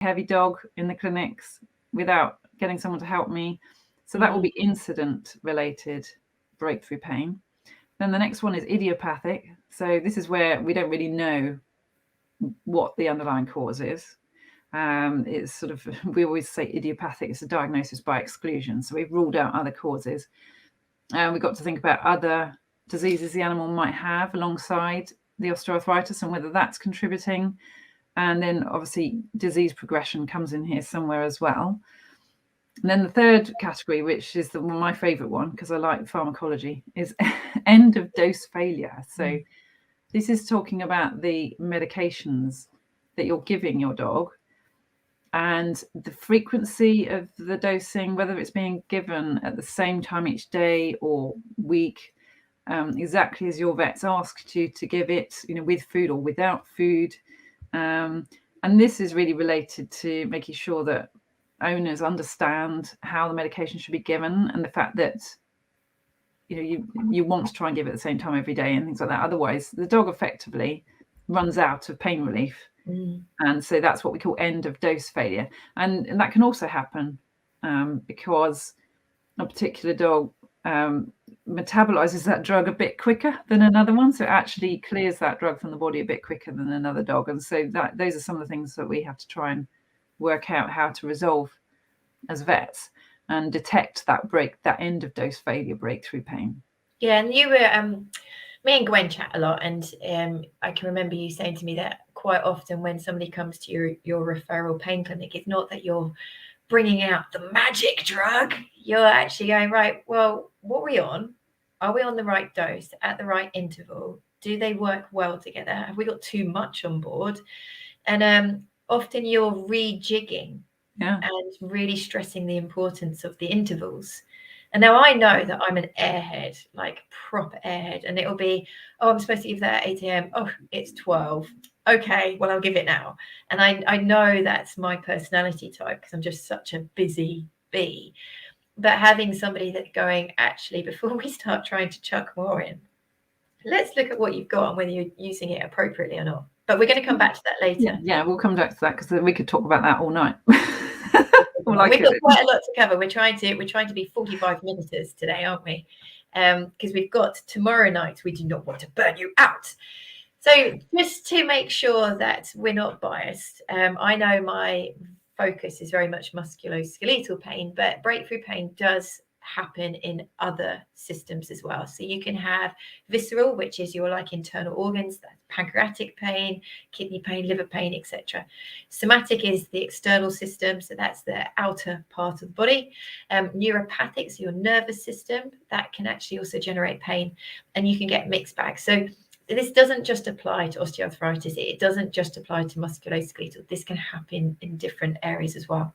heavy dog in the clinics without getting someone to help me. So that will be incident related breakthrough pain. Then the next one is idiopathic. So this is where we don't really know what the underlying cause is. It's sort of, we always say idiopathic, it's a diagnosis by exclusion. So we've ruled out other causes. We've got to think about other diseases the animal might have alongside the osteoarthritis and whether that's contributing. And then obviously disease progression comes in here somewhere as well. And then the third category, which is my favorite one because I like pharmacology, is end of dose failure. So this is talking about the medications that you're giving your dog and the frequency of the dosing, whether it's being given at the same time each day or week, exactly as your vet's asked you to give it, with food or without food. And this is really related to making sure that owners understand how the medication should be given and the fact that you want to try and give it at the same time every day and things like that. Otherwise, the dog effectively runs out of pain relief. And so that's what we call end of dose failure. And that can also happen because a particular dog metabolizes that drug a bit quicker than another one. So it actually clears that drug from the body a bit quicker than another dog. And so those are some of the things that we have to try and work out how to resolve as vets and detect that end of dose failure breakthrough pain. Yeah, and you were me and Gwen chat a lot, and I can remember you saying to me that quite often when somebody comes to your referral pain clinic, it's not that you're bringing out the magic drug. You're actually going, right, well, what are we on? Are we on the right dose at the right interval? Do they work well together? Have we got too much on board? And often you're rejigging and really stressing the importance of the intervals. And now I know that I'm an airhead, like proper airhead, and it'll be, I'm supposed to give that at 8 a.m. Oh, it's 12. Okay, well, I'll give it now. And I know that's my personality type because I'm just such a busy bee. But having somebody that's going, actually, before we start trying to chuck more in, let's look at what you've got and whether you're using it appropriately or not. But we're going to come back to that later. Yeah, we'll come back to that because we could talk about that all night. We've got quite a lot to cover. We're trying to be 45 minutes today, aren't we? Because we've got tomorrow night. We do not want to burn you out. So just to make sure that we're not biased, I know my focus is very much musculoskeletal pain, but breakthrough pain does happen in other systems as well. So you can have visceral, which is your internal organs, that's pancreatic pain, kidney pain, liver pain, etc. Somatic is the external system, so that's the outer part of the body. Neuropathic, so your nervous system, that can actually also generate pain, and you can get mixed bags. So this doesn't just apply to osteoarthritis, it doesn't just apply to musculoskeletal. This can happen in different areas as well.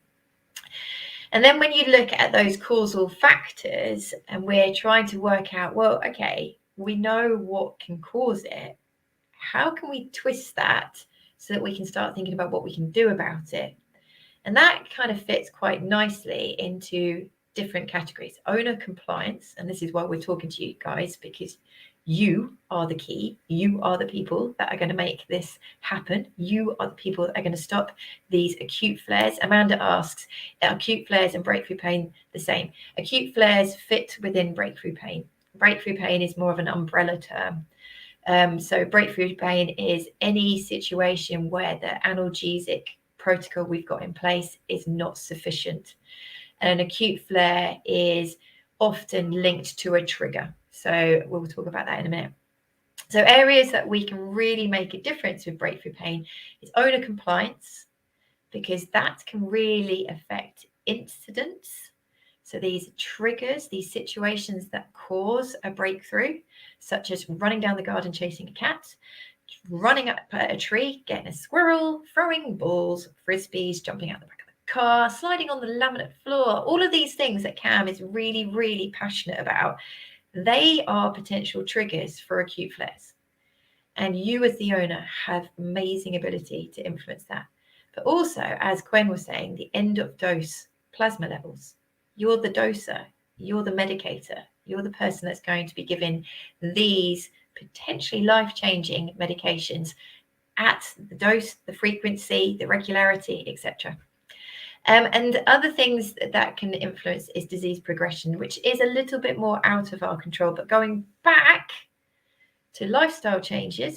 And then when you look at those causal factors and we're trying to work out, well, okay, we know what can cause it. How can we twist that so that we can start thinking about what we can do about it? And that kind of fits quite nicely into different categories. Owner compliance, and this is why we're talking to you guys, because you are the key. You are the people that are going to make this happen. You are the people that are going to stop these acute flares. Amanda asks, are acute flares and breakthrough pain the same? Acute flares fit within breakthrough pain. Breakthrough pain is more of an umbrella term. So breakthrough pain is any situation where the analgesic protocol we've got in place is not sufficient. And an acute flare is often linked to a trigger. So we'll talk about that in a minute. So areas that we can really make a difference with breakthrough pain is owner compliance, because that can really affect incidents. So these triggers, these situations that cause a breakthrough, such as running down the garden chasing a cat, running up a tree, getting a squirrel, throwing balls, frisbees, jumping out the back of the car, sliding on the laminate floor, all of these things that Cam is really, really passionate about. They are potential triggers for acute flares. And you as the owner have amazing ability to influence that. But also, as Gwen was saying, the end of dose plasma levels. You're the doser, you're the medicator, you're the person that's going to be giving these potentially life-changing medications at, the dose, the frequency, the regularity, etc. And other things that can influence is disease progression, which is a little bit more out of our control. But going back to lifestyle changes,